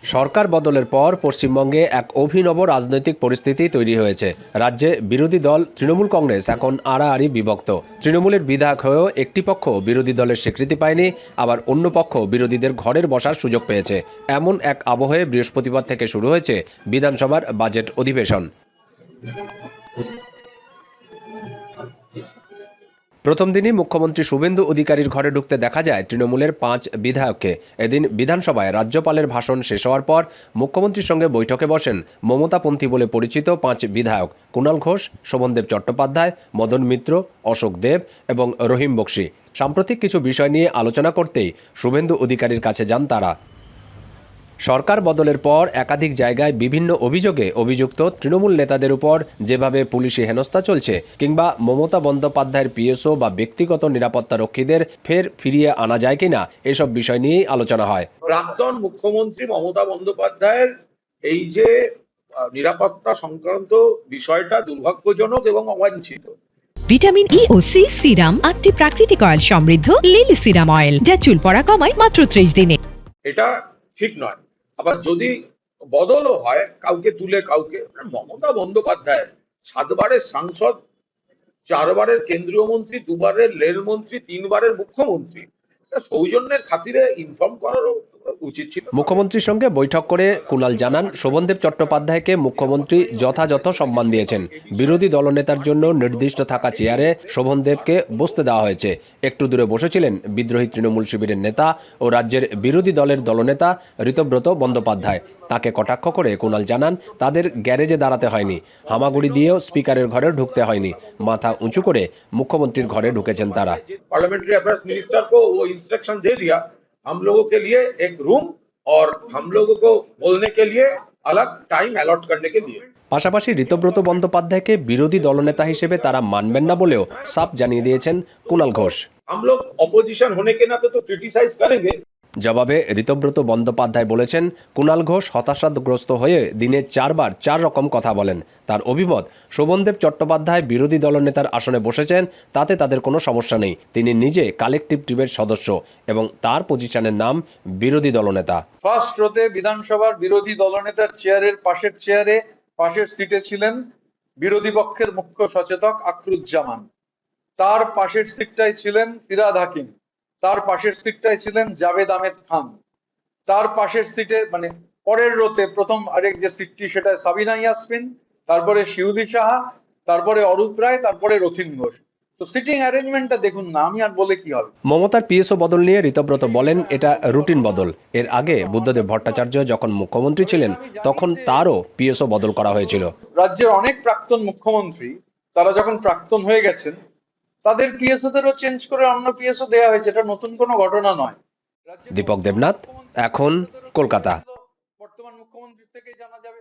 সরকার বদলের পর পশ্চিমবঙ্গে এক অভিনব রাজনৈতিক পরিস্থিতি তৈরি হয়েছে। রাজ্যে বিরোধী দল তৃণমূল কংগ্রেস এখন আড়াআড়ি বিভক্ত। তৃণমূলের বিধায়ক হয়েও একটি পক্ষ বিরোধী দলের স্বীকৃতি পায়নি, আবার অন্য পক্ষ বিরোধীদের ঘরের বসার সুযোগ পেয়েছে। এমন এক আবহে বৃহস্পতিবার থেকে শুরু হয়েছে বিধানসভার বাজেট অধিবেশন। প্রথম দিনই মুখ্যমন্ত্রী শুভেন্দু অধিকারীর ঘরে ঢুকতে দেখা যায় তৃণমূলের 5 বিধায়ককে। এদিন বিধানসভায় রাজ্যপালের ভাষণ শেষ হওয়ার পর মুখ্যমন্ত্রীর সঙ্গে বৈঠকে বসেন মমতাপন্থী বলে পরিচিত 5 বিধায়ক কুণাল ঘোষ, শোভনদেব চট্টোপাধ্যায়, মদন মিত্র, অশোক দেব এবং রহিম বক্সি। সাম্প্রতিক কিছু বিষয় নিয়ে আলোচনা করতেই শুভেন্দু অধিকারীর কাছে যান তারা। সরকার বদলের পর একাধিক জায়গায় বিভিন্ন অভিযোগে অভিযুক্ত তৃণমূল নেতাদের উপর যেভাবে পুলিশি হেনস্থা চলছে, কিংবা মমতা বন্দ্যোপাধ্যায়ের পিএসও বা ব্যক্তিগত নিরাপত্তা রক্ষীদের ফিরিয়ে আনা যায় কিনা, এসব বিষয় নিয়েই আলোচনা হয়। প্রাক্তন মুখ্যমন্ত্রী মমতা বন্দ্যোপাধ্যায়ের এই যে নিরাপত্তা সংক্রান্ত বিষয়টা দুর্ভাগ্যজনক এবং অবাঞ্ছিত। ভিটামিন ই ও সি সিরাম 8টি প্রাকৃতিক অয়েল সমৃদ্ধ লিলি সিরাম অয়েল, যা চুল পড়া কমায় মাত্র 30 দিনে। এটা ঠিক নয়। আবার যদি বদলও হয় কাউকে তুলে কাউকে, মমতা বন্দ্যোপাধ্যায় 7 বারের সাংসদ, 4 বারের কেন্দ্রীয় মন্ত্রী, 2 বারের রেলমন্ত্রী, 3 বারের মুখ্যমন্ত্রী, সৌজন্যের খাতিরে ইনফর্ম করারও উচিত ছিল। মুখ্যমন্ত্রীর সঙ্গে বৈঠক করে কুণাল জানান, শোভনদেব চট্টোপাধ্যায়কে মুখ্যমন্ত্রী যথাযথ সম্মান দিয়েছেন। বিরোধী দলনেতার জন্য নির্দিষ্ট থাকা চেয়ারে শোভনদেবকে বসতে দেওয়া হয়েছে। একটু দূরে বসেছিলেন বিদ্রোহী তৃণমূল শিবিরের নেতা ও রাজ্যের বিরোধী দলের দলনেতা ঋতব্রত বন্দ্যোপাধ্যায়। তাকে কটাক্ষ করে কুণাল জানান, তাদের গ্যারেজে দাঁড়াতে হয়নি, হামাগুড়ি দিয়েও স্পিকারের ঘরে ঢুকতে হয়নি, মাথা উঁচু করে মুখ্যমন্ত্রীর ঘরে ঢুকেছেন তারা। पार्लियामेंट्री अफेयर्स मिनिस्टर को वो इंस्ट्रक्शन दे दिया, हम लोगों के लिए एक रूम और हम लोगों को बोलने के लिए अलग टाइम अलॉट करने के लिए। পাশাপাশি ঋতব্রত বন্দ্যোপাধ্যায়কে বিরোধী দলনেতা হিসেবে তারা মানবেন না বলেও সাফ জানিয়ে দিয়েছেন কুণাল ঘোষ। हम लोग অপোজিশন होने के नाते तो क्रिटिसाइज करेंगे। জবাবে ঋতব্রত বন্দ্যোপাধ্যায় বলেছেন, কুণাল ঘোষ হতাশাগ্রস্ত হয়ে দিনে 4 বার 4 রকম কথা বলেন। তার অভিমত, শোভনদেব চট্টোপাধ্যায় বিরোধী দলনেতার আসনে বসেছেন, তাতে তাদের কোনো সমস্যা নেই। তিনি নিজে কালেকটিভ টিমের সদস্য এবং তার পজিশনের নাম বিরোধী দলনেতা। ফার্স্ট রোতে বিধানসভার বিরোধী দলনেতার চেয়ারের পাশের সিটে ছিলেন বিরোধী পক্ষের মুখ্য সচেতক আকরুজ্জামান। তার পাশের সিটটাই ছিলেন ফিরাদ হাকিম। তার পাশের সিটটাই ছিলেন জাভেদ আহমেদ খান। তার পাশের সিটে পরের রোতে প্রথম আরেক যে সিটটি সেটা সাবিনা ইয়াসমিন, তারপরে শিউলি সাহা, তারপরে অরূপ রায়, তারপরে রথিন ঘোষ। তো সিটিং অ্যারেঞ্জমেন্টটা দেখুন না, আমি আর বলে কি হবে। মমতার পিএসও বদল নিয়ে ঋতব্রত বলেন, এটা রুটিন বদল। এর আগে বুদ্ধদেব ভট্টাচার্য যখন মুখ্যমন্ত্রী ছিলেন তখন তারও পিএসও বদল করা হয়েছিল। রাজ্যের অনেক প্রাক্তন মুখ্যমন্ত্রী তারা যখন প্রাক্তন হয়ে গেছেন তাদের পিএসওদেরও চেঞ্জ করে অন্য পিএসও দেওয়া হয়েছে, এটা নতুন কোনো ঘটনা নয়। দীপক দেবনাথ, এখন কলকাতা। বর্তমান মুখ্যমন্ত্রী থেকে জানা যাবে।